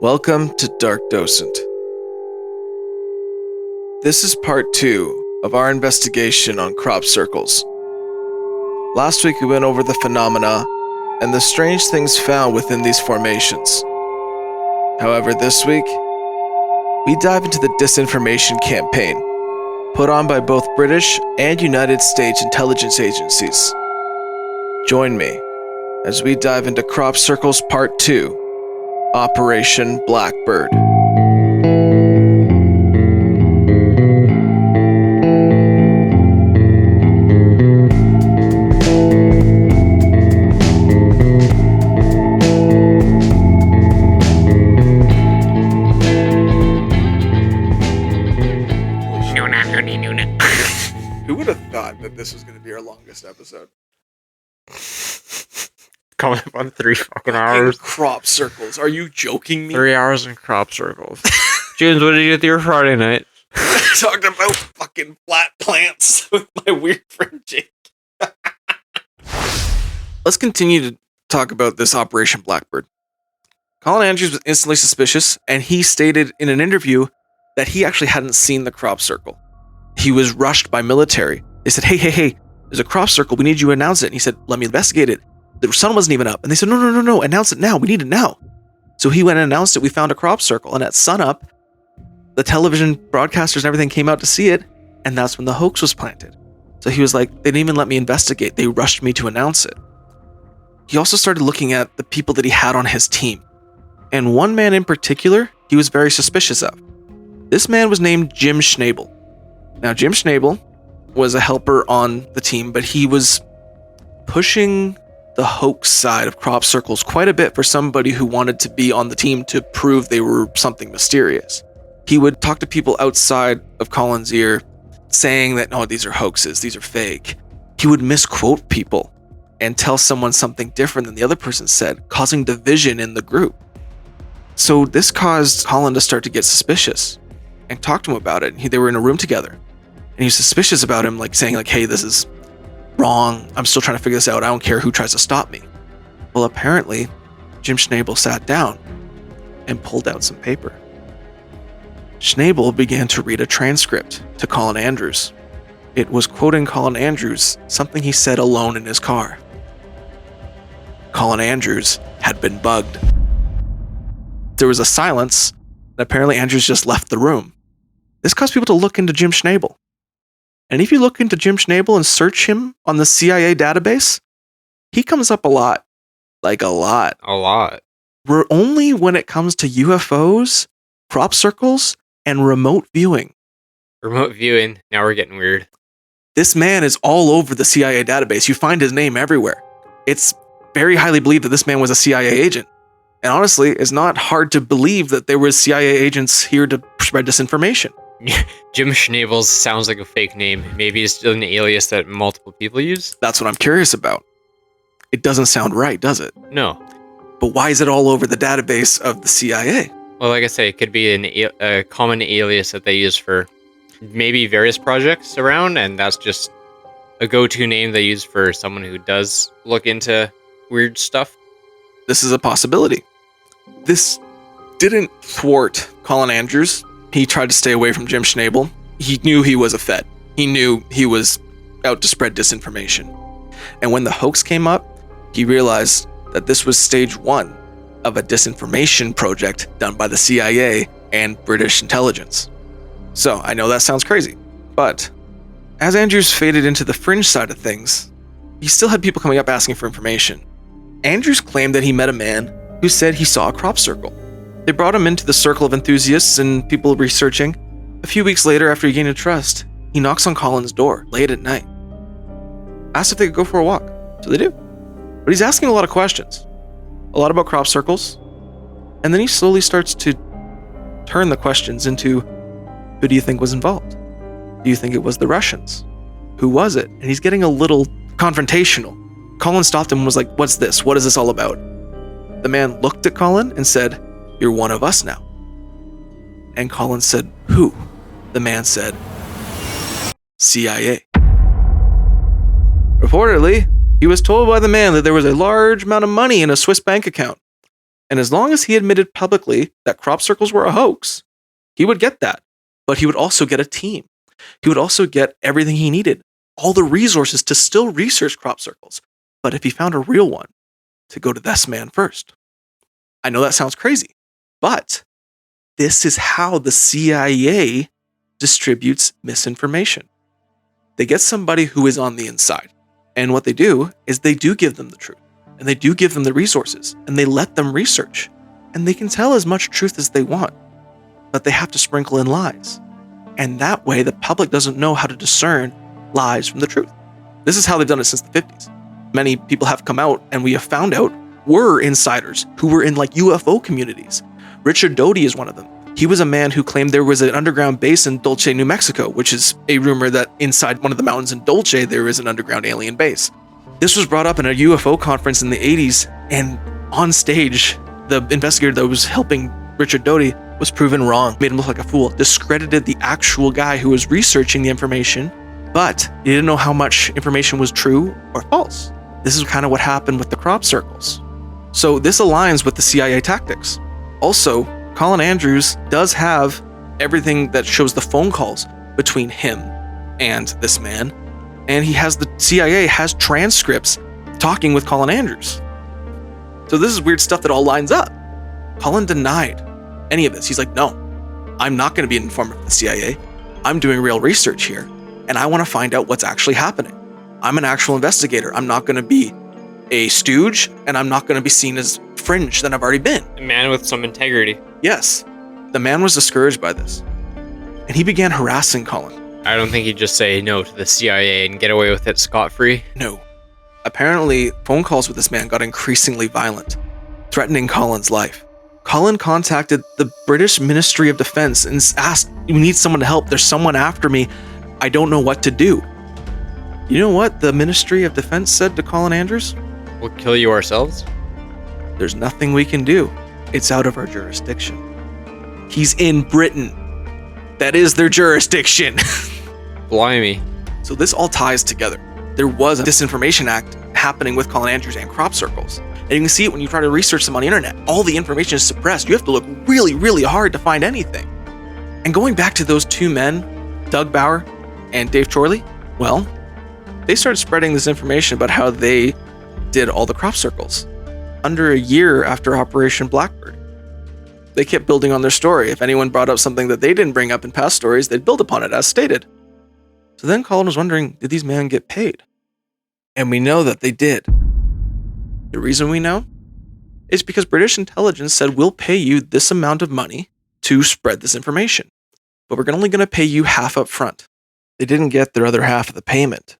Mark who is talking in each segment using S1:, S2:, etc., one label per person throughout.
S1: Welcome to Dark Docent. This is part 2 of our investigation on crop circles. Last week we went over the phenomena and the strange things found within these formations. However, this week, we dive into the disinformation campaign put on by both British and United States intelligence agencies. Join me as we dive into Crop Circles Part 2, Operation Blackbird. Who would have thought that this was going to be our longest episode?
S2: Coming up on 3 fucking hours.
S1: Crop circles. Are you joking me?
S2: 3 hours in crop circles. James, what did you do your Friday night?
S1: Talked about fucking flat plants with my weird friend Jake. Let's continue to talk about this Operation Blackbird. Colin Andrews was instantly suspicious, and he stated in an interview that he actually hadn't seen the crop circle. He was rushed by military. They said, hey, there's a crop circle. We need you to announce it. And he said, let me investigate it. The sun wasn't even up. And they said, no, announce it now. We need it now. So he went and announced it. We found a crop circle. And at sunup, the television broadcasters and everything came out to see it. And that's when the hoax was planted. So he was like, they didn't even let me investigate. They rushed me to announce it. He also started looking at the people that he had on his team. And one man in particular, he was very suspicious of. This man was named Jim Schnabel. Now, Jim Schnabel was a helper on the team, but he was pushing the hoax side of crop circles quite a bit for somebody who wanted to be on the team to prove they were something mysterious. He would talk to people outside of Colin's ear saying that, no, these are hoaxes, these are fake. He would misquote people and tell someone something different than the other person said, causing division in the group. So this caused Colin to start to get suspicious and talk to him about it. They were in a room together. And he was suspicious about him, like saying, like, hey, this is wrong. I'm still trying to figure this out. I don't care who tries to stop me. Well, apparently, Jim Schnabel sat down and pulled out some paper. Schnabel began to read a transcript to Colin Andrews. It was quoting Colin Andrews, something he said alone in his car. Colin Andrews had been bugged. There was a silence, and apparently Andrews just left the room. This caused people to look into Jim Schnabel. And if you look into Jim Schnabel and search him on the CIA database, he comes up a lot. Like a lot.
S2: A lot.
S1: We're only when it comes to UFOs, crop circles, and remote viewing.
S2: Remote viewing. Now we're getting weird.
S1: This man is all over the CIA database. You find his name everywhere. It's very highly believed that this man was a CIA agent. And honestly, it's not hard to believe that there were CIA agents here to spread disinformation.
S2: Jim Schnabel sounds like a fake name. Maybe it's an alias that multiple people use?
S1: That's what I'm curious about. It doesn't sound right, does it?
S2: No.
S1: But why is it all over the database of the CIA?
S2: Well, like I say, it could be a common alias that they use for maybe various projects around, and that's just a go-to name they use for someone who does look into weird stuff.
S1: This is a possibility. This didn't thwart Colin Andrews. He tried to stay away from Jim Schnabel. He knew he was a Fed. He knew he was out to spread disinformation. And when the hoax came up, he realized that this was stage 1 of a disinformation project done by the CIA and British intelligence. So I know that sounds crazy, but as Andrews faded into the fringe side of things, he still had people coming up asking for information. Andrews claimed that he met a man who said he saw a crop circle. They brought him into the circle of enthusiasts and people researching. A few weeks later, after he gained a trust, he knocks on Colin's door late at night. Asked if they could go for a walk. So they do. But he's asking a lot of questions. A lot about crop circles. And then he slowly starts to turn the questions into, who do you think was involved? Do you think it was the Russians? Who was it? And he's getting a little confrontational. Colin stopped him and was like, what's this? What is this all about? The man looked at Colin and said, you're one of us now. And Colin said, who? The man said, CIA. Reportedly, he was told by the man that there was a large amount of money in a Swiss bank account. And as long as he admitted publicly that crop circles were a hoax, he would get that. But he would also get a team. He would also get everything he needed, all the resources to still research crop circles. But if he found a real one, to go to this man first. I know that sounds crazy, but this is how the CIA distributes misinformation. They get somebody who is on the inside. And what they do is they do give them the truth. And they do give them the resources. And they let them research. And they can tell as much truth as they want. But they have to sprinkle in lies. And that way the public doesn't know how to discern lies from the truth. This is how they've done it since the 50s. Many people have come out and we have found out were insiders who were in like UFO communities. Richard Doty is one of them. He was a man who claimed there was an underground base in Dulce, New Mexico, which is a rumor that inside one of the mountains in Dulce, there is an underground alien base. This was brought up in a UFO conference in the 80s, and on stage, the investigator that was helping Richard Doty was proven wrong, made him look like a fool, discredited the actual guy who was researching the information, but he didn't know how much information was true or false. This is kind of what happened with the crop circles. So this aligns with the CIA tactics. Also, Colin Andrews does have everything that shows the phone calls between him and this man, and the CIA has transcripts talking with Colin Andrews. So this is weird stuff that all lines up. Colin denied any of this. He's like, no, I'm not going to be an informant for the CIA. I'm doing real research here, and I want to find out what's actually happening. I'm an actual investigator. I'm not going to be a stooge, and I'm not going to be seen as fringe than I've already been.
S2: A man with some integrity.
S1: Yes, the man was discouraged by this, and he began harassing Colin.
S2: I don't think he'd just say no to the CIA and get away with it scot-free.
S1: No. Apparently, phone calls with this man got increasingly violent, threatening Colin's life. Colin contacted the British Ministry of Defense and asked, "We need someone to help. There's someone after me. I don't know what to do." You know what the Ministry of Defense said to Colin Andrews?
S2: We'll kill you ourselves?
S1: There's nothing we can do. It's out of our jurisdiction. He's in Britain. That is their jurisdiction.
S2: Blimey.
S1: So this all ties together. There was a Disinformation Act happening with Colin Andrews and crop circles. And you can see it when you try to research them on the internet. All the information is suppressed. You have to look really, really hard to find anything. And going back to those two men, Doug Bauer and Dave Chorley, well, they started spreading this information about how they did all the crop circles under a year after Operation Blackbird. They kept building on their story. If anyone brought up something that they didn't bring up in past stories, they'd build upon it as stated. So then Colin was wondering, did these men get paid? And we know that they did. The reason we know is because British intelligence said, we'll pay you this amount of money to spread this information, but we're only going to pay you half up front. They didn't get their other half of the payment,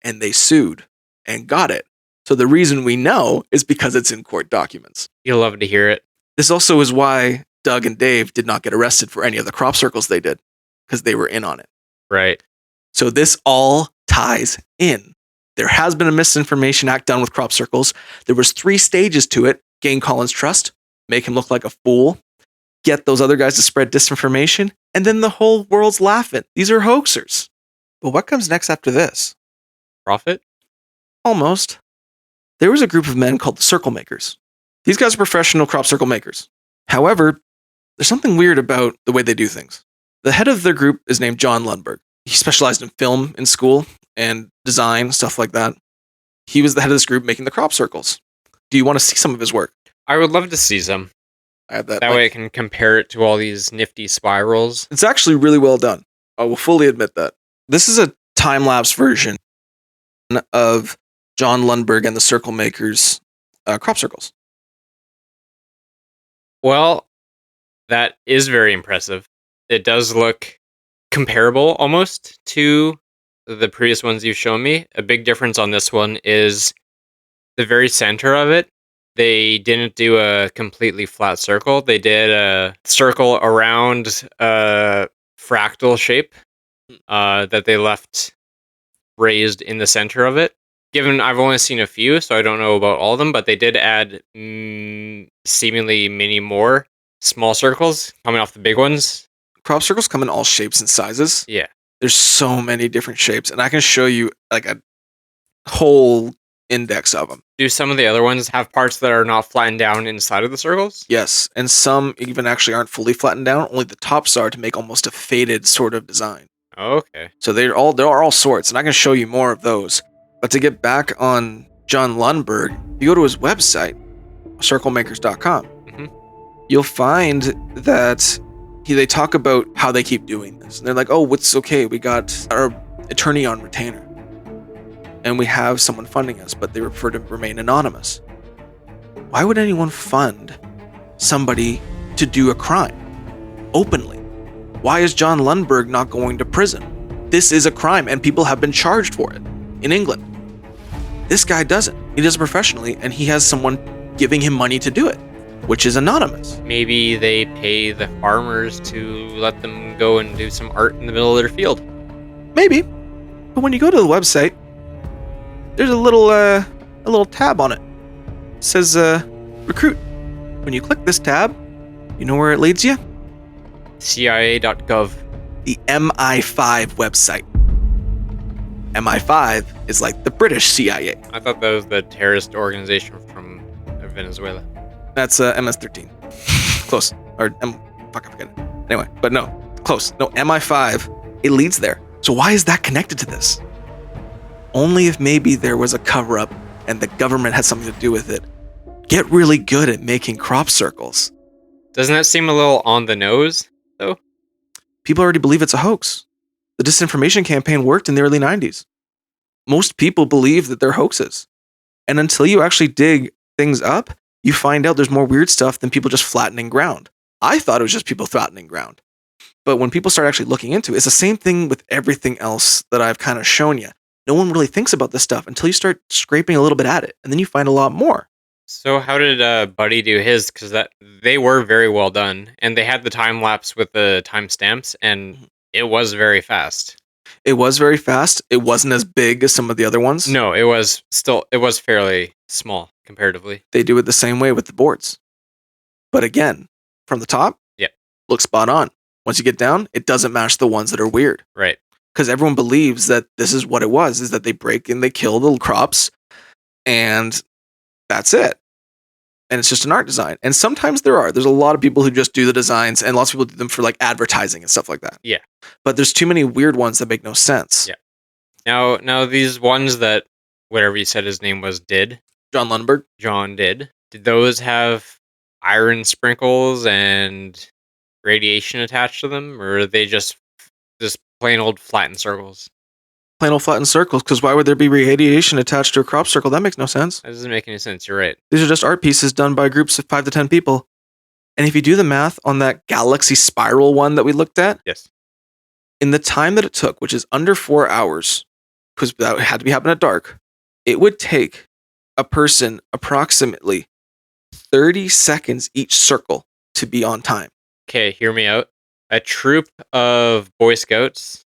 S1: and they sued and got it. So the reason we know is because it's in court documents.
S2: You'll love to hear it.
S1: This also is why Doug and Dave did not get arrested for any of the crop circles they did, because they were in on it.
S2: Right.
S1: So this all ties in. There has been a Misinformation Act done with crop circles. There was 3 stages to it. Gain Colin's trust, make him look like a fool, get those other guys to spread disinformation, and then the whole world's laughing. These are hoaxers. But what comes next after this?
S2: Profit?
S1: Almost. There was a group of men called the Circle Makers. These guys are professional crop circle makers. However, there's something weird about the way they do things. The head of their group is named John Lundberg. He specialized in film in school and design, stuff like that. He was the head of this group making the crop circles. Do you want to see some of his work?
S2: I would love to see some.
S1: I have that.
S2: That way I can compare it to all these nifty spirals.
S1: It's actually really well done. I will fully admit that. This is a time-lapse version of John Lundberg and the Circle Makers crop circles.
S2: Well, that is very impressive. It does look comparable almost to the previous ones you've shown me. A big difference on this one is the very center of it. They didn't do a completely flat circle. They did a circle around a fractal shape that they left raised in the center of it. Given I've only seen a few, so I don't know about all of them, but they did add seemingly many more small circles coming off the big ones.
S1: Crop circles come in all shapes and sizes.
S2: Yeah.
S1: There's so many different shapes, and I can show you like a whole index of them.
S2: Do some of the other ones have parts that are not flattened down inside of the circles?
S1: Yes, and some even actually aren't fully flattened down. Only the tops are to make almost a faded sort of design.
S2: Okay.
S1: So there are all sorts, and I can show you more of those. But to get back on John Lundberg, if you go to his website, circlemakers.com, you'll find that they talk about how they keep doing this. And they're like, oh, it's okay. We got our attorney on retainer. And we have someone funding us, but they prefer to remain anonymous. Why would anyone fund somebody to do a crime openly? Why is John Lundberg not going to prison? This is a crime, and people have been charged for it in England. This guy doesn't. He does it professionally, and he has someone giving him money to do it, which is anonymous.
S2: Maybe they pay the farmers to let them go and do some art in the middle of their field.
S1: Maybe. But when you go to the website, there's a little tab on it. It says recruit. When you click this tab, you know where it leads you?
S2: CIA.gov.
S1: The MI5 website. MI5 is like the British CIA.
S2: I thought that was the terrorist organization from Venezuela.
S1: That's MS-13. Close. Or fuck, I forget it. Anyway, but no, close. No, MI5, it leads there. So why is that connected to this? Only if maybe there was a cover-up and the government had something to do with it. Get really good at making crop circles.
S2: Doesn't that seem a little on the nose, though?
S1: People already believe it's a hoax. The disinformation campaign worked in the early 90s. Most people believe that they're hoaxes. And until you actually dig things up, you find out there's more weird stuff than people just flattening ground. I thought it was just people flattening ground. But when people start actually looking into it, it's the same thing with everything else that I've kind of shown you. No one really thinks about this stuff until you start scraping a little bit at it, and then you find a lot more.
S2: So how did Buddy do his? Because they were very well done, and they had the time lapse with the timestamps, and it was very fast.
S1: It was very fast. It wasn't as big as some of the other ones.
S2: No, it was fairly small comparatively.
S1: They do it the same way with the boards. But again, from the top, looks spot on. Once you get down, it doesn't match the ones that are weird.
S2: Right.
S1: Because everyone believes that this is what it was, is that they break and they kill the crops, and that's it. And it's just an art design. And sometimes there's a lot of people who just do the designs, and lots of people do them for like advertising and stuff like that.
S2: Yeah.
S1: But there's too many weird ones that make no sense.
S2: Yeah. Now these ones that whatever you said his name was
S1: John Lundberg.
S2: Did those have iron sprinkles and radiation attached to them, or are they just plain old flattened circles?
S1: Plain old flattened circles, because why would there be radiation attached to a crop circle? That makes no sense.
S2: That doesn't make any sense. You're right.
S1: These are just art pieces done by groups of 5 to 10 people. And if you do the math on that galaxy spiral one that we looked at,
S2: yes,
S1: in the time that it took, which is under 4 hours, because that had to be happening at dark, it would take a person approximately 30 seconds each circle to be on time.
S2: Okay, hear me out. A troop of Boy Scouts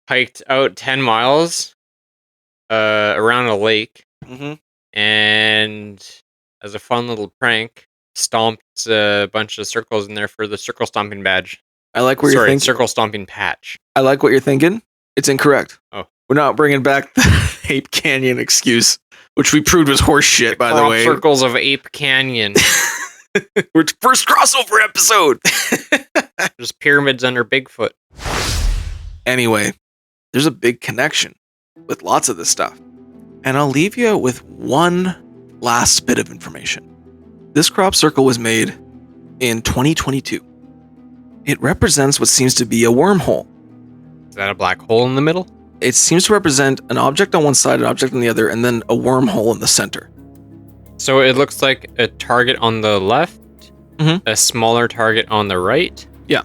S2: hiked out 10 miles around a lake, and as a fun little prank, stomped a bunch of circles in there for the circle stomping badge.
S1: I like what you're thinking.
S2: Circle stomping patch.
S1: I like what you're thinking. It's incorrect.
S2: Oh. We're
S1: not bringing back the Ape Canyon excuse, which we proved was horse shit, by the way.
S2: Circles of Ape Canyon.
S1: We're first crossover episode.
S2: There's pyramids under Bigfoot.
S1: Anyway, there's a big connection with lots of this stuff. And I'll leave you with one last bit of information. This crop circle was made in 2022. It represents what seems to be a wormhole.
S2: Is that a black hole in the middle?
S1: It seems to represent an object on one side, an object on the other, and then a wormhole in the center.
S2: So it looks like a target on the left, a smaller target on the right.
S1: Yeah.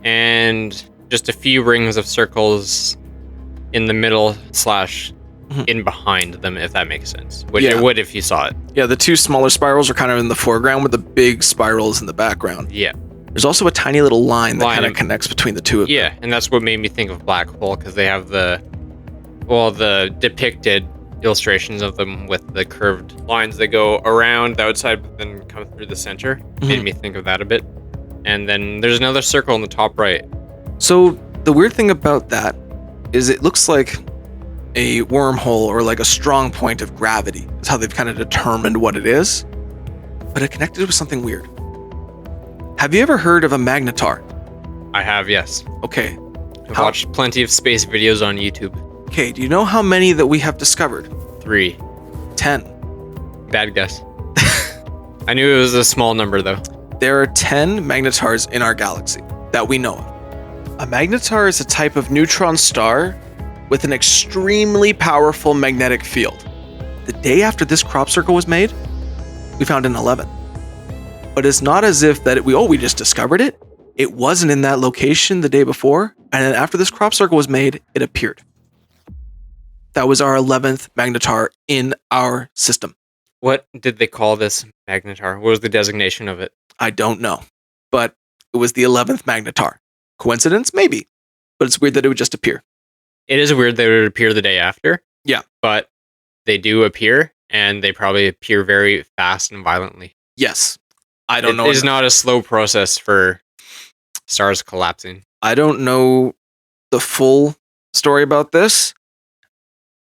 S2: And just a few rings of circles in the middle / in behind them, if that makes sense. Which it would if you saw it.
S1: Yeah, the two smaller spirals are kind of in the foreground with the big spirals in the background.
S2: Yeah.
S1: There's also a tiny little line that kind of connects between the two of them.
S2: Yeah, and that's what made me think of black hole, because they have the depicted illustrations of them with the curved lines that go around the outside but then come through the center. Made me think of that a bit. And then there's another circle in the top right.
S1: So the weird thing about that is it looks like a wormhole or like a strong point of gravity. Is how they've kind of determined what it is. But it connected with something weird. Have you ever heard of a magnetar?
S2: I have, yes.
S1: Okay.
S2: I've watched plenty of space videos on YouTube.
S1: Okay, do you know how many that we have discovered?
S2: 3.
S1: 10.
S2: Bad guess. I knew it was a small number, though.
S1: There are 10 magnetars in our galaxy that we know of. A magnetar is a type of neutron star with an extremely powerful magnetic field. The day after this crop circle was made, we found an 11. But it's not as if that we just discovered it. It wasn't in that location the day before, and then after this crop circle was made, it appeared. That was our 11th magnetar in our system.
S2: What did they call this magnetar? What was the designation of it?
S1: I don't know, but it was the 11th magnetar. Coincidence? Maybe. But it's weird that it would just appear.
S2: It is weird that it would appear the day after.
S1: Yeah.
S2: But they do appear, and they probably appear very fast and violently.
S1: Yes. I don't know.
S2: It is not a slow process for stars collapsing.
S1: I don't know the full story about this.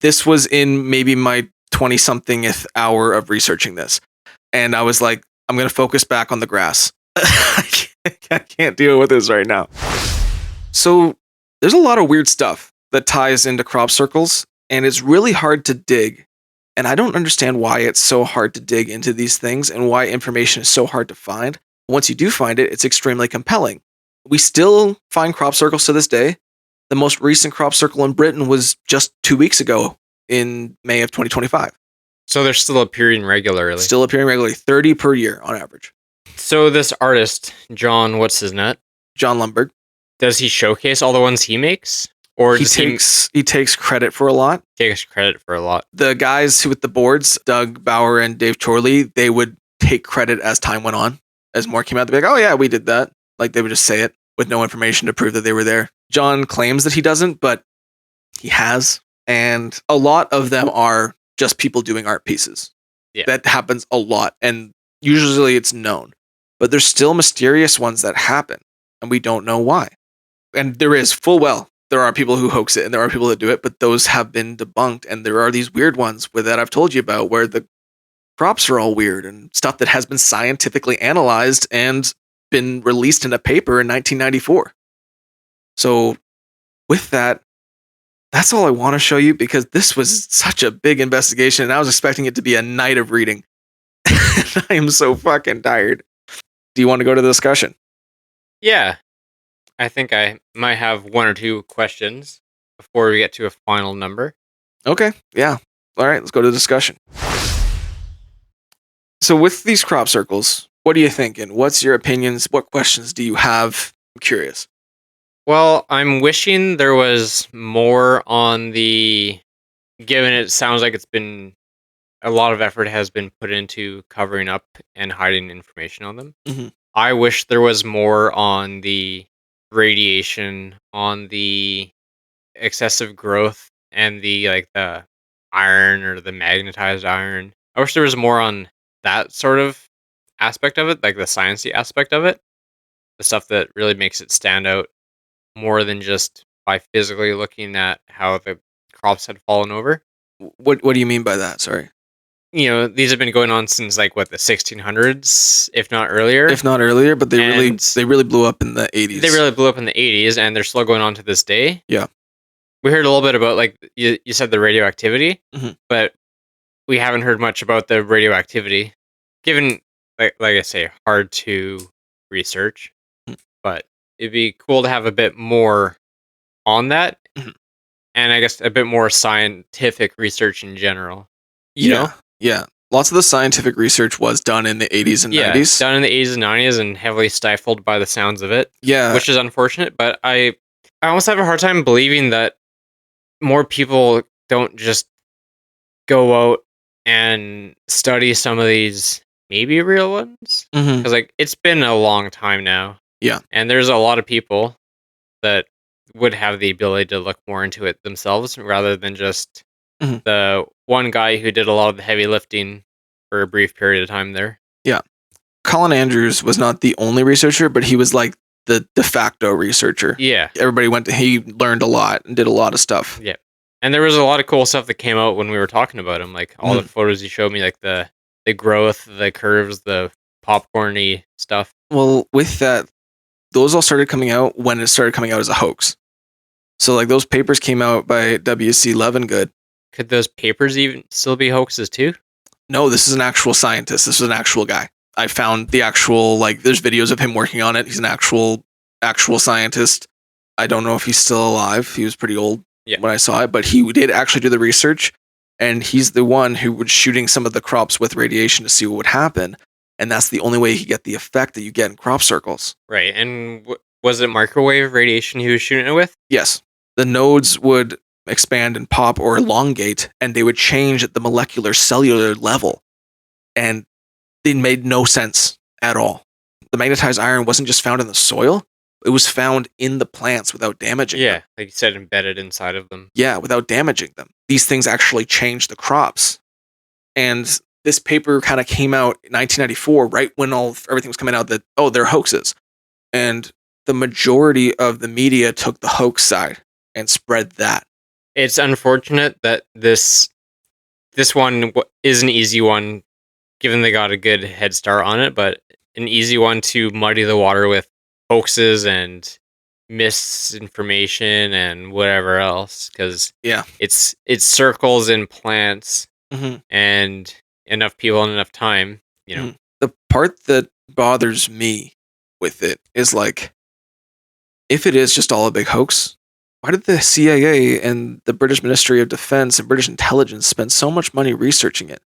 S1: This was in maybe my 20-somethingth hour of researching this. And I was like, I'm going to focus back on the grass. I can't deal with this right now. So there's a lot of weird stuff that ties into crop circles, and it's really hard to dig. And I don't understand why it's so hard to dig into these things and why information is so hard to find. Once you do find it, it's extremely compelling. We still find crop circles to this day. The most recent crop circle in Britain was just 2 weeks ago in May of 2025.
S2: So they're still appearing regularly.
S1: Still appearing regularly, 30 per year on average.
S2: So this artist, John, what's his net?
S1: John Lundberg.
S2: Does he showcase all the ones he makes? Or
S1: he takes credit for a lot.
S2: Takes credit for a lot.
S1: The guys with the boards, Doug Bauer and Dave Chorley, they would take credit as time went on. As more came out, they'd be like, oh yeah, we did that. Like they would just say it with no information to prove that they were there. John claims that he doesn't, but he has. And a lot of them are just people doing art pieces.
S2: Yeah.
S1: That happens a lot. And usually it's known. But there's still mysterious ones that happen. And we don't know why. And there is full well. There are people who hoax it and there are people that do it, but those have been debunked. And there are these weird ones that I've told you about where the crops are all weird and stuff that has been scientifically analyzed and been released in a paper in 1994. So with that, that's all I want to show you because this was such a big investigation and I was expecting it to be a night of reading. I am so fucking tired. Do you want to go to the discussion?
S2: Yeah. I think I might have one or two questions before we get to a final number.
S1: Okay, yeah. All right, let's go to the discussion. So with these crop circles, what are you thinking? What's your opinions? What questions do you have? I'm curious.
S2: Well, I'm wishing there was more on the... Given it sounds like it's been... A lot of effort has been put into covering up and hiding information on them.
S1: Mm-hmm.
S2: I wish there was more on the radiation, on the excessive growth, and the iron or the magnetized iron. I wish there was more on that sort of aspect of it, like the sciencey aspect of it, the stuff that really makes it stand out more than just by physically looking at how the crops had fallen over.
S1: What do you mean by that? Sorry.
S2: You know, these have been going on since the 1600s, if not earlier.
S1: If not earlier, but they really blew up in the 80s.
S2: They really blew up in the 80s, and they're still going on to this day.
S1: Yeah.
S2: We heard a little bit about, you said the radioactivity,
S1: mm-hmm.
S2: but we haven't heard much about the radioactivity, given, like I say, hard to research.
S1: Mm-hmm.
S2: But it'd be cool to have a bit more on that,
S1: mm-hmm.
S2: and I guess a bit more scientific research in general. You know?
S1: Yeah. Lots of the scientific research was done in the 80s and 90s.
S2: Done in the 80s and 90s and heavily stifled by the sounds of it.
S1: Yeah.
S2: Which is unfortunate, but I almost have a hard time believing that more people don't just go out and study some of these maybe real ones.
S1: Mm-hmm.
S2: Because it's been a long time now.
S1: Yeah.
S2: And there's a lot of people that would have the ability to look more into it themselves rather than just
S1: mm-hmm.
S2: the one guy who did a lot of the heavy lifting for a brief period of time there.
S1: Yeah. Colin Andrews was not the only researcher, but he was like the de facto researcher.
S2: Yeah.
S1: Everybody he learned a lot and did a lot of stuff.
S2: Yeah. And there was a lot of cool stuff that came out when we were talking about him, like all the
S1: Mhm.
S2: photos you showed me, like the growth, the curves, the popcorny stuff.
S1: Well, with that, those all started coming out when it started coming out as a hoax. So like those papers came out by W.C. Levengood.
S2: Could those papers even still be hoaxes too?
S1: No, this is an actual scientist. This is an actual guy. I found the actual, like, there's videos of him working on it. He's an actual scientist. I don't know if he's still alive. He was pretty old
S2: Yeah.
S1: when I saw it, but he did actually do the research, and he's the one who was shooting some of the crops with radiation to see what would happen. And that's the only way he could get the effect that you get in crop circles.
S2: Right. And was it microwave radiation he was shooting it with?
S1: Yes, the nodes would expand and pop or elongate, and they would change at the molecular cellular level. And it made no sense at all. The magnetized iron wasn't just found in the soil, it was found in the plants without damaging them.
S2: Yeah, like you said, embedded inside of them.
S1: Yeah, without damaging them. These things actually changed the crops. And this paper kind of came out in 1994, right when everything was coming out that, oh, they're hoaxes. And the majority of the media took the hoax side and spread that.
S2: It's unfortunate that this one is an easy one, given they got a good head start on it, but an easy one to muddy the water with hoaxes and misinformation and whatever else, because
S1: Yeah.
S2: it's circles in plants
S1: hmm
S2: and enough people and enough time,
S1: Mhm. The part that bothers me with it is like, if it is just all a big hoax, why did the CIA and the British Ministry of Defense and British intelligence spend so much money researching it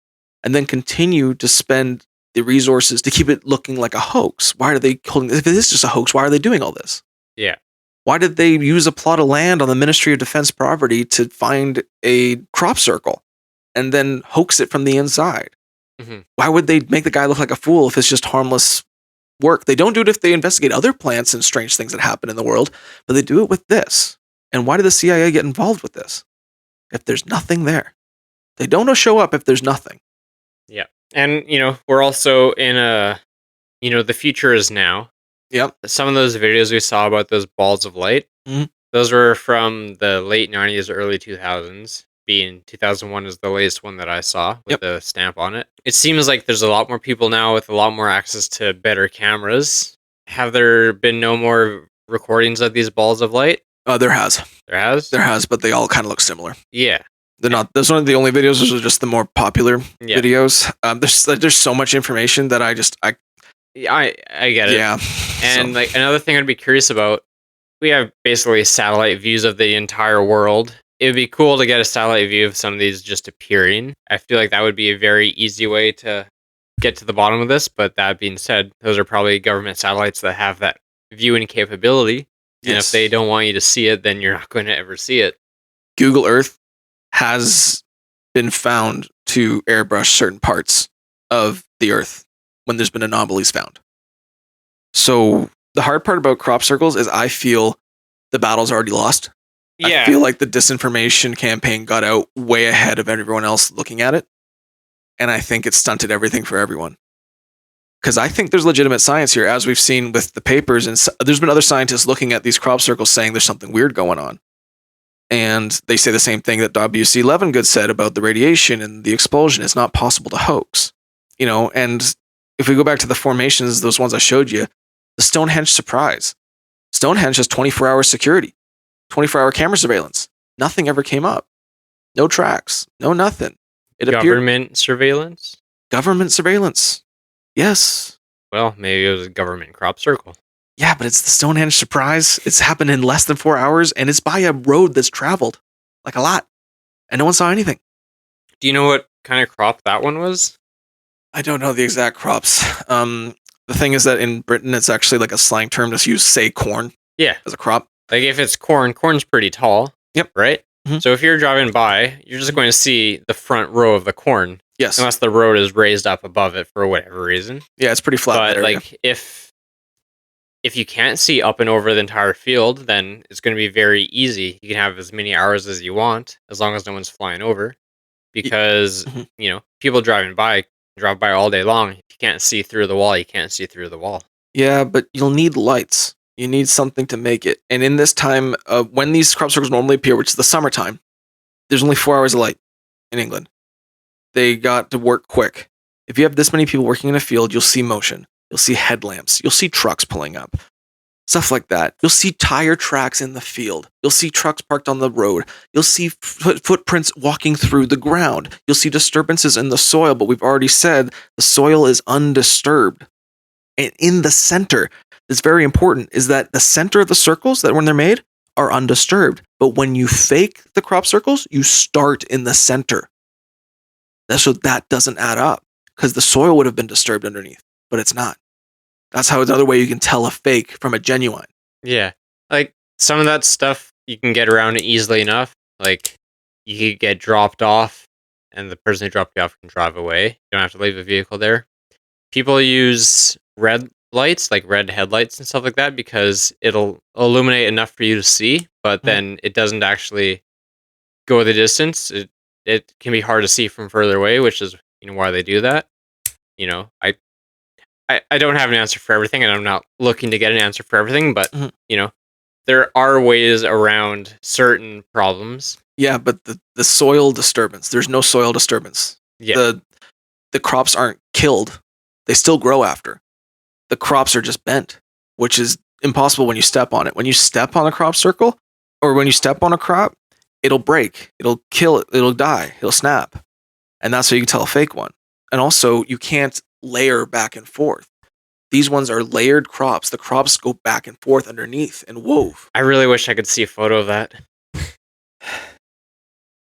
S1: and then continue to spend the resources to keep it looking like a hoax? Why are they holding, if it is just a hoax, why are they doing all this?
S2: Yeah.
S1: Why did they use a plot of land on the Ministry of Defense property to find a crop circle and then hoax it from the inside?
S2: Mhm.
S1: Why would they make the guy look like a fool if it's just harmless work? They don't do it if they investigate other plants and strange things that happen in the world, but they do it with this. And why did the CIA get involved with this if there's nothing there? They don't show up if there's nothing.
S2: Yeah. And, we're also in the future is now.
S1: Yep.
S2: Some of those videos we saw about those balls of light,
S1: Mhm.
S2: those were from the late 90s, early 2000s. Being 2001 is the latest one that I saw with
S1: Yep.
S2: the stamp on it. It seems like there's a lot more people now with a lot more access to better cameras. Have there been no more recordings of these balls of light?
S1: There has.
S2: There has?
S1: There has, but they all kind of look similar.
S2: Yeah.
S1: They're not. Those aren't the only videos. Those are just the more popular
S2: Yeah.
S1: videos. There's so much information that I
S2: get it.
S1: yeah.
S2: And
S1: So,
S2: like another thing I'd be curious about, we have basically satellite views of the entire world. It would be cool to get a satellite view of some of these just appearing. I feel like that would be a very easy way to get to the bottom of this. But that being said, those are probably government satellites that have that viewing capability. And if
S1: yes.
S2: they don't want you to see it, then you're not going to ever see it.
S1: Google Earth has been found to airbrush certain parts of the Earth when there's been anomalies found. So the hard part about crop circles is I feel the battle's already lost.
S2: Yeah.
S1: I feel like the disinformation campaign got out way ahead of everyone else looking at it. And I think it stunted everything for everyone. Because I think there's legitimate science here, as we've seen with the papers. And there's been other scientists looking at these crop circles saying there's something weird going on. And they say the same thing that W.C. Levengood said about the radiation and the explosion. It's not possible to hoax. And if we go back to the formations, those ones I showed you, the Stonehenge surprise. Stonehenge has 24-hour security, 24-hour camera surveillance. Nothing ever came up. No tracks. No nothing. It appeared
S2: Government surveillance?
S1: government surveillance. Yes.
S2: Well, maybe it was a government crop circle.
S1: Yeah, but it's the Stonehenge surprise. It's happened in less than 4 hours, and it's by a road that's traveled like a lot, and no one saw anything.
S2: Do you know what kind of crop that one was?
S1: I don't know the exact crops. The thing is that in Britain, it's actually like a slang term to use, say, corn
S2: Yeah.
S1: as a crop.
S2: Like if it's corn, corn's pretty tall.
S1: Yep.
S2: Right?
S1: Mhm.
S2: So if you're driving by, you're just going to see the front row of the corn,
S1: Yes.
S2: unless the road is raised up above it for whatever reason.
S1: Yeah, it's pretty flat.
S2: But
S1: area.
S2: like if you can't see up and over the entire field, then it's going to be very easy. You can have as many hours as you want, as long as no one's flying over. Because,
S1: Mhm.
S2: People driving by drive by all day long. If you can't see through the wall, you can't see through the wall.
S1: Yeah, but you'll need lights. You need something to make it. And in this time, when these crop circles normally appear, which is the summertime, there's only 4 hours of light in England. They got to work quick. If you have this many people working in a field, you'll see motion. You'll see headlamps. You'll see trucks pulling up. Stuff like that. You'll see tire tracks in the field. You'll see trucks parked on the road. You'll see footprints walking through the ground. You'll see disturbances in the soil, but we've already said the soil is undisturbed. And in the center, it's very important, is that the center of the circles that when they're made are undisturbed. But when you fake the crop circles, you start in the center. So that doesn't add up because the soil would have been disturbed underneath, but it's not. That's how another way you can tell a fake from a genuine.
S2: Yeah. Like some of that stuff you can get around easily enough. Like you could get dropped off and the person who dropped you off can drive away. You don't have to leave a vehicle there. People use red lights, like red headlights and stuff like that, because it'll illuminate enough for you to see, but then it doesn't actually go the distance. It can be hard to see from further away, which is why they do that. I don't have an answer for everything, and I'm not looking to get an answer for everything, but there are ways around certain problems.
S1: Yeah, but the soil disturbance, there's no soil disturbance.
S2: Yeah.
S1: The crops aren't killed. They still grow after. The crops are just bent, which is impossible when you step on it. When you step on a crop circle, or when you step on a crop, it'll break, it'll kill it, it'll die, it'll snap. And that's how you can tell a fake one. And also, you can't layer back and forth. These ones are layered crops. The crops go back and forth underneath and wove.
S2: I really wish I could see a photo of that.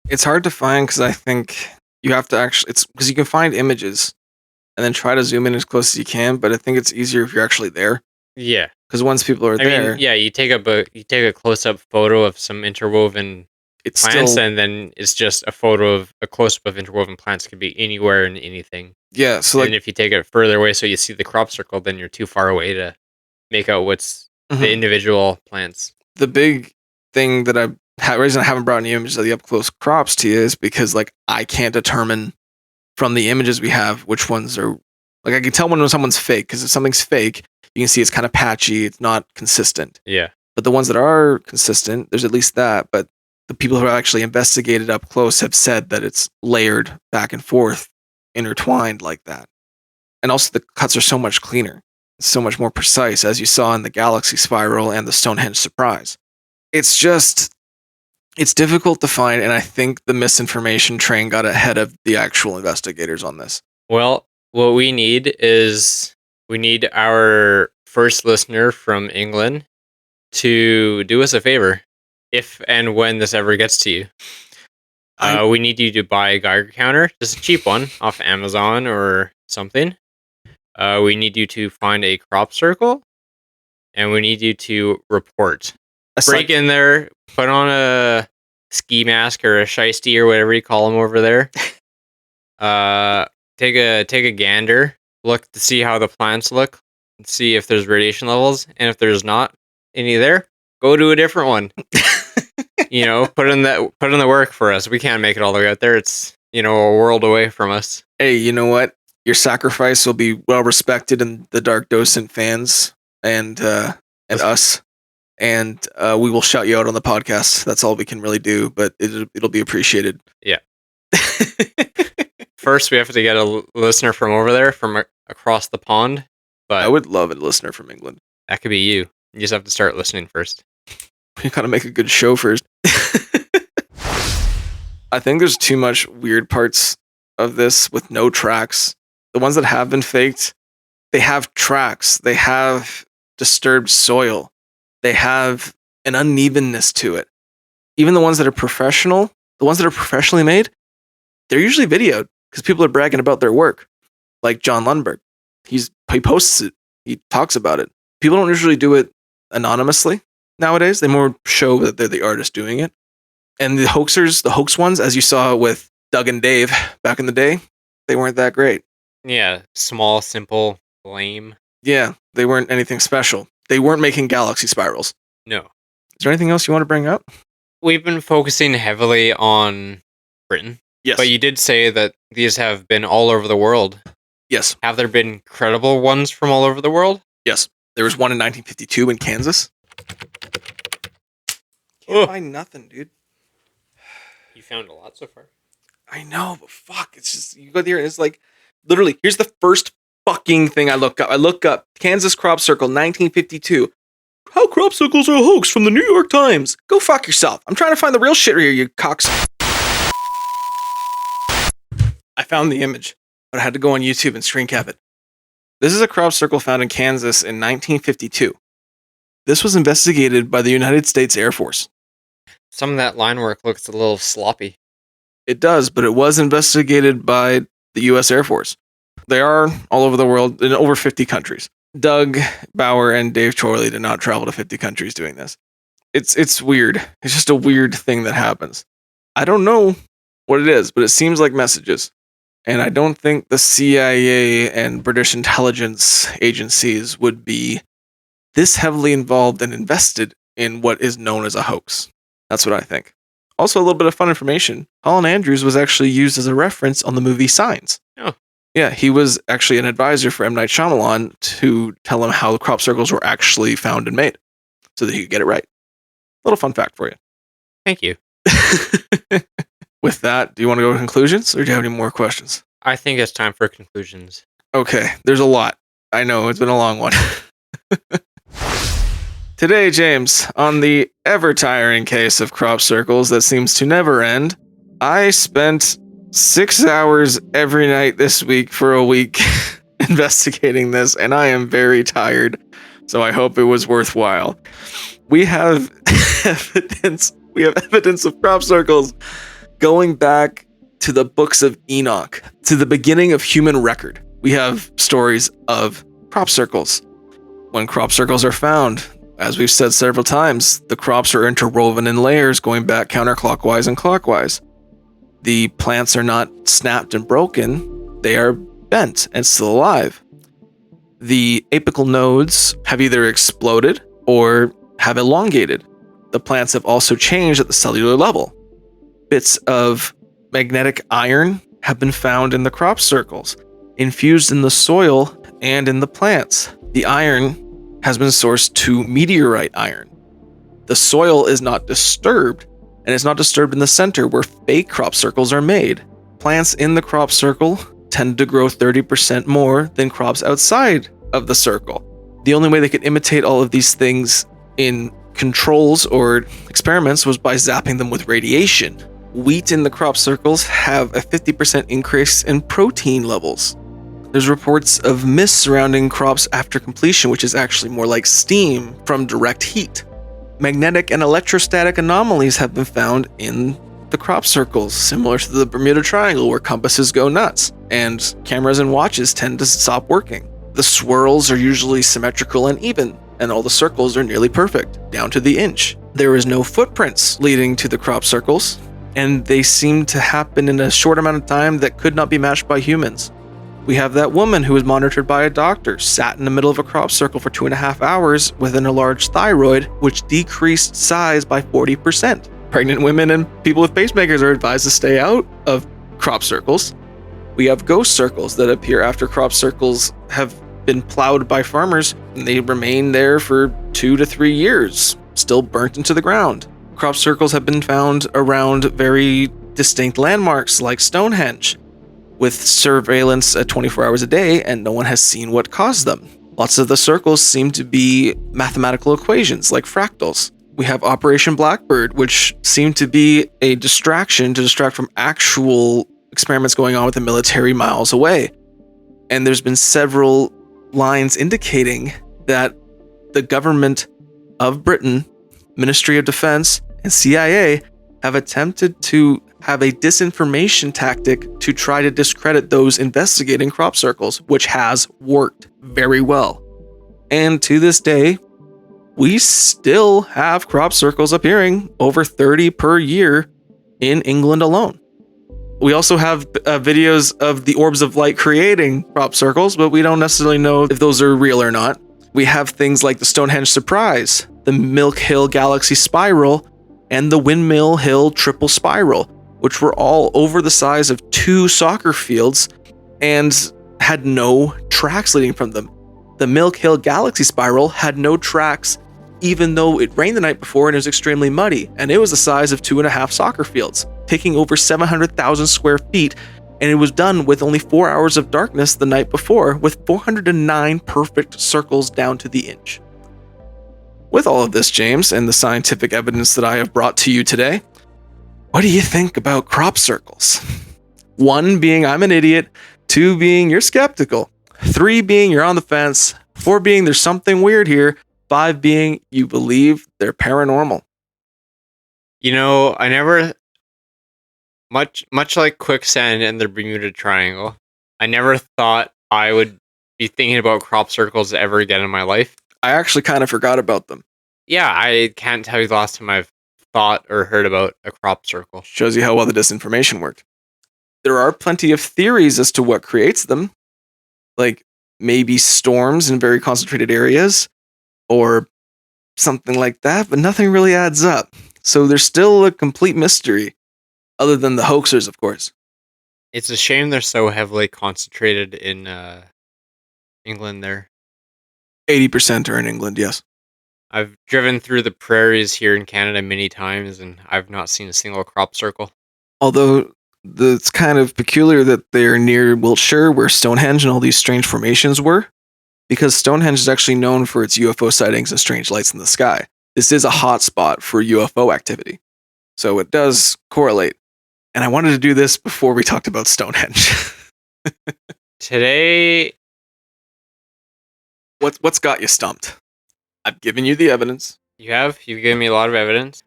S1: It's hard to find because I think you have to actually, it's because you can find images and then try to zoom in as close as you can, but I think it's easier if you're actually there.
S2: Yeah.
S1: Because once people are there.
S2: Yeah, you take a close-up photo of some interwoven plants, and then it's just a photo of a close-up of interwoven plants. It could be anywhere and anything.
S1: Yeah, so
S2: and if you take it further away so you see the crop circle, then you're too far away to make out what's the individual plants.
S1: The big thing that reason I haven't brought any images of the up-close crops to you is because I can't determine from the images we have which ones are, I can tell when someone's fake, because if something's fake, you can see it's kind of patchy, it's not consistent.
S2: Yeah.
S1: But the ones that are consistent, there's at least that, but the people who have actually investigated up close have said that it's layered back and forth, intertwined like that. And also the cuts are so much cleaner, so much more precise, as you saw in the Galaxy Spiral and the Stonehenge Surprise. It's difficult to find, and I think the misinformation train got ahead of the actual investigators on this.
S2: Well, what we need is our first listener from England to do us a favor, if and when this ever gets to you. We need you to buy a Geiger counter, just a cheap one off Amazon or something. We need you to find a crop circle, and we need you to report. Break in there, put on a ski mask or a shiesty or whatever you call them over there. Take a gander, look to see how the plants look, and see if there's radiation levels, and if there's not any there, go to a different one. Put in the work for us. We can't make it all the way out there. It's a world away from us.
S1: Hey, you know what? Your sacrifice will be well respected in the Dark Docent fans and us, and we will shout you out on the podcast. That's all we can really do, but it'll be appreciated.
S2: Yeah. First, we have to get a listener from over there, from across the pond. But
S1: I would love a listener from England.
S2: That could be you. You just have to start listening first.
S1: You gotta make a good show first. I think there's too much weird parts of this with no tracks. The ones that have been faked, they have tracks. They have disturbed soil. They have an unevenness to it. Even the ones that are professional, the ones that are professionally made, they're usually videoed because people are bragging about their work. Like John Lundberg. He posts it. He talks about it. People don't usually do it anonymously nowadays. They more show that they're the artist doing it. And the hoax ones, as you saw with Doug and Dave back in the day, they weren't that great.
S2: Yeah, small, simple, lame.
S1: Yeah, they weren't anything special. They weren't making galaxy spirals.
S2: No.
S1: Is there anything else you want to bring up?
S2: We've been focusing heavily on Britain.
S1: Yes.
S2: But you did say that these have been all over the world.
S1: Yes.
S2: Have there been credible ones from all over the world?
S1: Yes. There was one in 1952 in Kansas. Can't find nothing, dude.
S2: You You found a lot so far.
S1: I know, but fuck, it's just, you go there and it's like, literally, here's the first fucking thing I look up. I look up Kansas crop circle, 1952. How crop circles are a hoax from the New York Times. Go fuck yourself. I'm trying to find the real shit here, you cocks. I found the image, but I had to go on YouTube and screen cap it. This is a crop circle found in Kansas in 1952. This was investigated by the United States Air Force.
S2: Some of that line work looks a little sloppy.
S1: It does, but it was investigated by the U.S. Air Force. They are all over the world, in over 50 countries. Doug Bauer and Dave Chorley did not travel to 50 countries doing this. It's weird. It's just a weird thing that happens. I don't know what it is, but it seems like messages. And I don't think the CIA and British intelligence agencies would be this heavily involved and invested in what is known as a hoax. That's what I think. Also, a little bit of fun information. Colin Andrews was actually used as a reference on the movie Signs.
S2: Oh.
S1: Yeah, he was actually an advisor for M. Night Shyamalan to tell him how the crop circles were actually found and made so that he could get it right. Little fun fact for you.
S2: Thank you.
S1: With that, do you want to go to conclusions or do you have any more questions?
S2: I think it's time for conclusions.
S1: Okay, there's a lot. I know, it's been a long one. Today, James, on the ever-tiring case of crop circles that seems to never end, I spent 6 hours every night this week for a week investigating this, and I am very tired, so I hope it was worthwhile. We have evidence of crop circles going back to the books of Enoch, to the beginning of human record. We have stories of crop circles. When crop circles are found, as we've said several times, the crops are interwoven in layers going back counterclockwise and clockwise. The plants are not snapped and broken, they are bent and still alive. The apical nodes have either exploded or have elongated. The plants have also changed at the cellular level. Bits of magnetic iron have been found in the crop circles, infused in the soil and in the plants. The iron has been sourced to meteorite iron. The soil is not disturbed, and it's not disturbed in the center where fake crop circles are made. Plants in the crop circle tend to grow 30% more than crops outside of the circle. The only way they could imitate all of these things in controls or experiments was by zapping them with radiation. Wheat in the crop circles have a 50% increase in protein levels. There's reports of mist surrounding crops after completion, which is actually more like steam from direct heat. Magnetic and electrostatic anomalies have been found in the crop circles, similar to the Bermuda Triangle, where compasses go nuts, and cameras and watches tend to stop working. The swirls are usually symmetrical and even, and all the circles are nearly perfect, down to the inch. There is no footprints leading to the crop circles, and they seem to happen in a short amount of time that could not be matched by humans. We have that woman who was monitored by a doctor, sat in the middle of a crop circle for 2.5 hours with an enlarged thyroid, which decreased size by 40%. Pregnant women and people with pacemakers are advised to stay out of crop circles. We have ghost circles that appear after crop circles have been plowed by farmers, and they remain there for 2 to 3 years, still burnt into the ground. Crop circles have been found around very distinct landmarks like Stonehenge, with surveillance at 24 hours a day, and no one has seen what caused them. Lots of the circles seem to be mathematical equations like fractals. We have Operation Blackbird, which seemed to be a distraction to distract from actual experiments going on with the military miles away. And there's been several lines indicating that the government of Britain, Ministry of Defense, and CIA have attempted to have a disinformation tactic to try to discredit those investigating crop circles, which has worked very well. And to this day, we still have crop circles appearing, over 30 per year in England alone. We also have videos of the orbs of light creating crop circles, but we don't necessarily know if those are real or not. We have things like the Stonehenge Surprise, the Milk Hill Galaxy Spiral, and the Windmill Hill Triple Spiral, which were all over the size of 2 soccer fields and had no tracks leading from them. The Milk Hill Galaxy Spiral had no tracks even though it rained the night before and it was extremely muddy, and it was the size of 2.5 soccer fields, taking over 700,000 square feet, and it was done with only 4 hours of darkness the night before, with 409 perfect circles down to the inch. With all of this, James, and the scientific evidence that I have brought to you today, what do you think about crop circles? 1 being I'm an idiot, 2 being you're skeptical, 3 being you're on the fence, 4 being there's something weird here, 5 being you believe they're paranormal.
S2: I never, much like quicksand and the Bermuda Triangle, I never thought I would be thinking about crop circles ever again in my life.
S1: I actually kind of forgot about them.
S2: Yeah, I can't tell you the last time I've thought or heard about a crop circle.
S1: Shows you how well the disinformation worked. There are plenty of theories as to what creates them, like maybe storms in very concentrated areas or something like that, but nothing really adds up. So there's still a complete mystery, other than the hoaxers, of course.
S2: It's a shame they're so heavily concentrated in England there.
S1: 80% are in England, yes.
S2: I've driven through the prairies here in Canada many times, and I've not seen a single crop circle.
S1: Although it's kind of peculiar that they're near Wiltshire, where Stonehenge and all these strange formations were, because Stonehenge is actually known for its UFO sightings and strange lights in the sky. This is a hotspot for UFO activity, so it does correlate. And I wanted to do this before we talked about Stonehenge.
S2: Today,
S1: what's got you stumped? I've given you the evidence.
S2: You've given me a lot of evidence.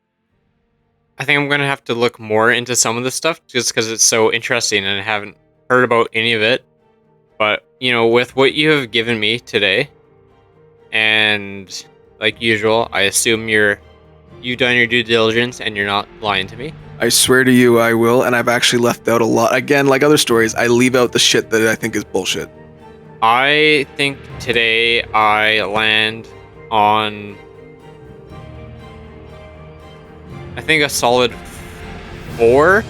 S2: I think I'm going to have to look more into some of this stuff just because it's so interesting and I haven't heard about any of it. But, with what you have given me today, and like usual, I assume you've done your due diligence and you're not lying to me.
S1: I swear to you I will, and I've actually left out a lot. Again, like other stories, I leave out the shit that I think is bullshit.
S2: I think today I land on, I think, a solid 4.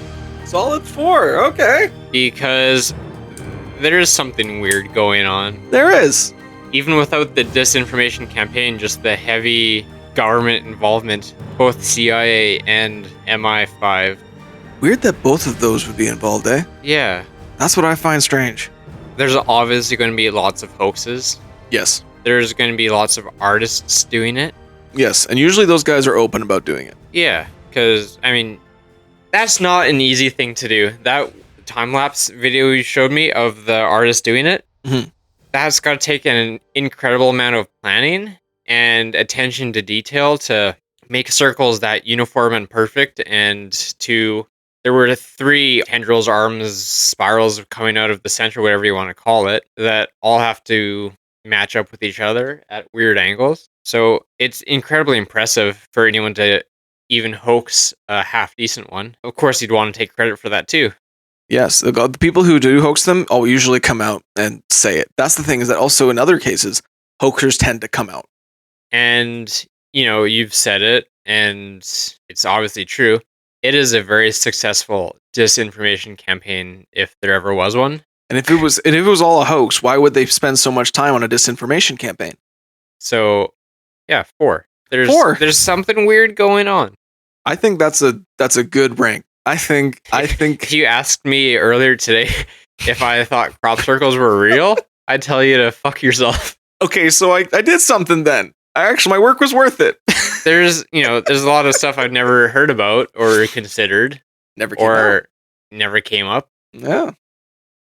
S1: Solid 4, okay.
S2: Because there is something weird going on.
S1: There is.
S2: Even without the disinformation campaign, just the heavy government involvement, both CIA and MI5.
S1: Weird that both of those would be involved, eh?
S2: Yeah.
S1: That's what I find strange.
S2: There's obviously going to be lots of hoaxes.
S1: Yes.
S2: There's going to be lots of artists doing it.
S1: Yes, and usually those guys are open about doing it.
S2: Yeah, because, that's not an easy thing to do. That time-lapse video you showed me of the artist doing it, that's got to take an incredible amount of planning and attention to detail to make circles that uniform and perfect, and there were 3 tendrils, arms, spirals coming out of the center, whatever you want to call it, that all have to match up with each other at weird angles. So it's incredibly impressive for anyone to even hoax a half-decent one. Of course, you'd want to take credit for that too.
S1: Yes, the people who do hoax them usually come out and say it. That's the thing, is that also in other cases, hoaxers tend to come out.
S2: And, you've said it, and it's obviously true. It is a very successful disinformation campaign, if there ever was one.
S1: And if it was all a hoax, why would they spend so much time on a disinformation campaign?
S2: So, yeah, 4.
S1: 4.
S2: There's something weird going on.
S1: I think that's a good rank. I think
S2: If you asked me earlier today if I thought crop circles were real, I'd tell you to fuck yourself.
S1: Okay, so I did something then. My work was worth it.
S2: There's a lot of stuff I've never heard about or considered. Never came up.
S1: Yeah.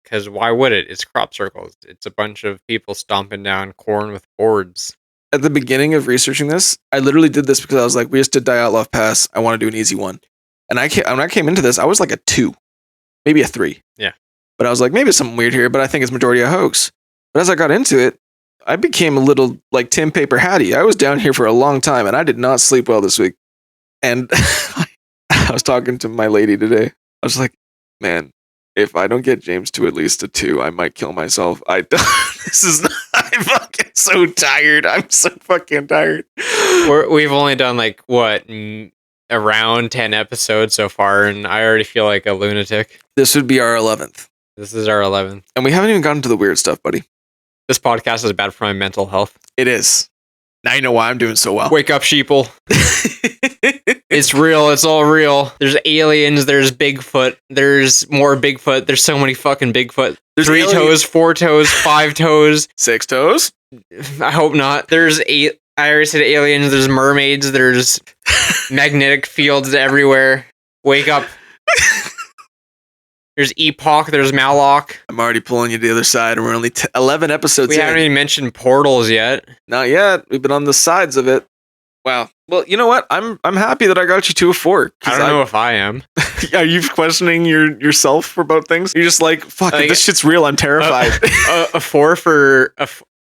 S2: Because why would it? It's crop circles. It's a bunch of people stomping down corn with boards.
S1: At the beginning of researching this, I literally did this because I was like, we just did Dyatlov Pass. I want to do an easy one. And when I came into this, I was like a 2, maybe a 3.
S2: Yeah.
S1: But I was like, maybe it's something weird here, but I think it's majority a hoax. But as I got into it, I became a little like Tim Paper Hattie. I was down here for a long time and I did not sleep well this week. And I was talking to my lady today. I was like, man, if I don't get James to at least a 2, I might kill myself. I'm fucking so tired. I'm so fucking tired.
S2: We've only done around 10 episodes so far, and I already feel like a lunatic.
S1: This would be our 11th.
S2: This is our 11th.
S1: And we haven't even gotten to the weird stuff, buddy.
S2: This podcast is bad for my mental health.
S1: It is. Now you know why I'm doing so well.
S2: Wake up, sheeple. It's real. It's all real. There's aliens. There's Bigfoot. There's more Bigfoot. There's so many fucking Bigfoot. There's 3 toes, 4 toes, 5 toes.
S1: 6 toes?
S2: I hope not. There's 8. I already said aliens. There's mermaids. There's magnetic fields everywhere. Wake up. There's Epoch. There's Malok.
S1: I'm already pulling you to the other side, and we're only 11 episodes in.
S2: We haven't even mentioned portals yet.
S1: Not yet. We've been on the sides of it. Wow. Well, you know what? I'm happy that I got you to a 4.
S2: I don't know if I am.
S1: Are you questioning yourself about things? You're just like, fuck, if this shit's real, I'm terrified.
S2: A 4 for...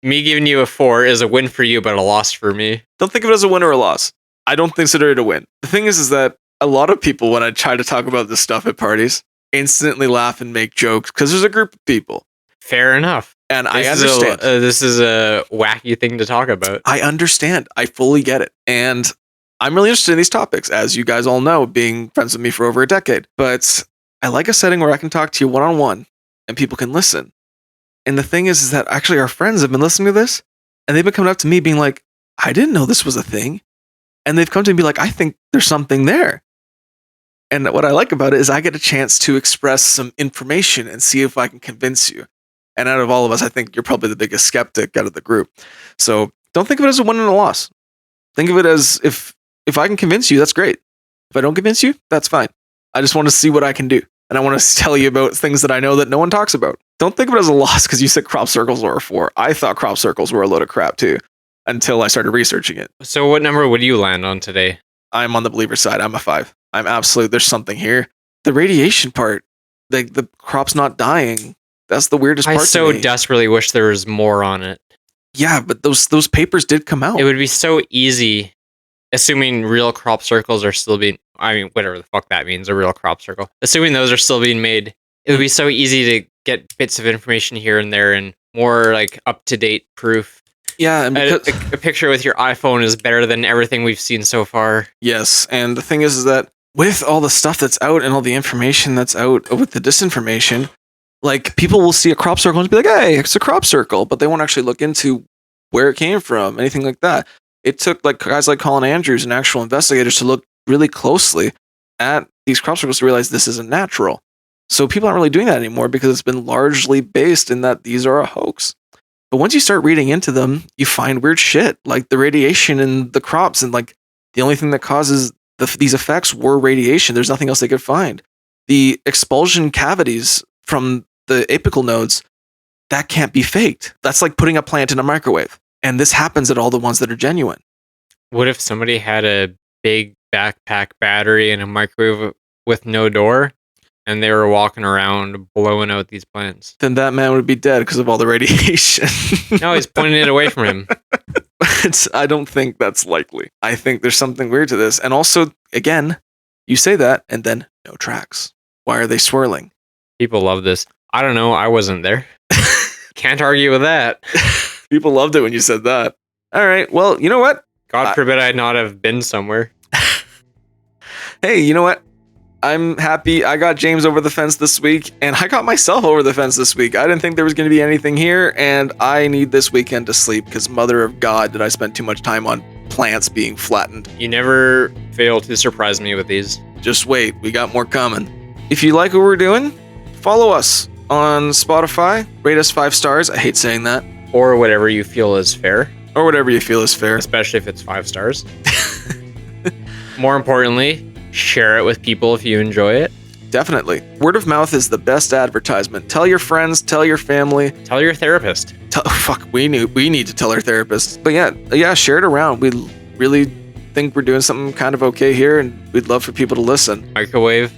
S2: me giving you a 4 is a win for you, but a loss for me.
S1: Don't think of it as a win or a loss. I don't consider it a win. The thing is that a lot of people, when I try to talk about this stuff at parties, instantly laugh and make jokes because there's a group of people.
S2: Fair enough.
S1: And I understand.
S2: This is a wacky thing to talk about.
S1: I understand. I fully get it. And I'm really interested in these topics, as you guys all know, being friends with me for over a decade. But I like a setting where I can talk to you one-on-one and people can listen. And the thing is that actually our friends have been listening to this and they've been coming up to me being like, I didn't know this was a thing. And they've come to me and be like, I think there's something there. And what I like about it is I get a chance to express some information and see if I can convince you. And out of all of us, I think you're probably the biggest skeptic out of the group. So don't think of it as a win and a loss. Think of it as if I can convince you, that's great. If I don't convince you, that's fine. I just want to see what I can do. And I want to tell you about things that I know that no one talks about. Don't think of it as a loss because you said crop circles were a 4. I thought crop circles were a load of crap too, until I started researching it.
S2: So what number would you land on today?
S1: I'm on the believer side. I'm a 5. I'm absolute. There's something here. The radiation part, the crop's not dying. That's the weirdest part.
S2: I so desperately wish there was more on it.
S1: Yeah, but those papers did come out.
S2: It would be so easy, assuming real crop circles are still being... I mean, whatever the fuck that means, a real crop circle. Assuming those are still being made, it would be so easy to get bits of information here and there and more like up-to-date proof.
S1: Yeah, and because
S2: a picture with your iPhone is better than everything we've seen so far.
S1: Yes, and the thing is that with all the stuff that's out and all the information that's out with the disinformation, like people will see a crop circle and be like, hey, it's a crop circle, but they won't actually look into where it came from, anything like that. It took like guys like Colin Andrews and actual investigators to look really closely at these crop circles to realize this isn't natural. So people aren't really doing that anymore because it's been largely based in that these are a hoax. But once you start reading into them, you find weird shit like the radiation in the crops, and like the only thing that causes these effects were radiation. There's nothing else they could find. The expulsion cavities from the apical nodes, that can't be faked. That's like putting a plant in a microwave. And this happens at all the ones that are genuine.
S2: What if somebody had a big backpack battery and a microwave with no door, and they were walking around blowing out these plants?
S1: Then that man would be dead because of all the radiation.
S2: No, he's pointing it away from him.
S1: I don't think that's likely. I think there's something weird to this. And also, again, you say that, and then no tracks. Why are they swirling?
S2: People love this. I don't know. I wasn't there. Can't argue with that.
S1: People loved it when you said that. All right. Well, you know what?
S2: God forbid I not have been somewhere.
S1: Hey, you know what? I'm happy I got James over the fence this week, and I got myself over the fence this week. I didn't think there was going to be anything here, and I need this weekend to sleep because, mother of God, did I spend too much time on plants being flattened.
S2: You never fail to surprise me with these.
S1: Just wait. We got more coming. If you like what we're doing, follow us on Spotify. Rate us 5 stars. I hate saying that.
S2: Or whatever you feel is fair.
S1: Or whatever you feel is fair.
S2: Especially if it's 5 stars. More importantly, share it with people if you enjoy it.
S1: Definitely. Word of mouth is the best advertisement. Tell your friends, tell your family.
S2: Tell your therapist.
S1: We need to tell our therapist. But yeah, share it around. We really think we're doing something kind of okay here, and we'd love for people to listen.
S2: Microwave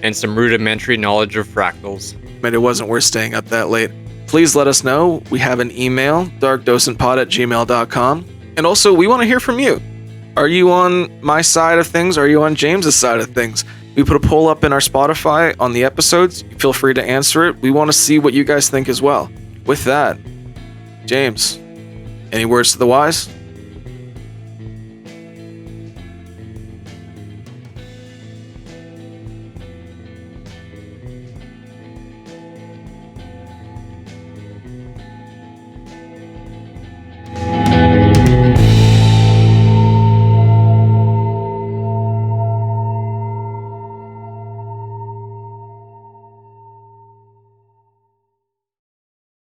S2: and some rudimentary knowledge of fractals.
S1: But it wasn't worth staying up that late. Please let us know. We have an email, darkdocentpod@gmail.com. And also, we want to hear from you. Are you on my side of things? Are you on James's side of things? We put a poll up in our Spotify on the episodes. Feel free to answer it. We want to see what you guys think as well. With that, James, any words to the wise?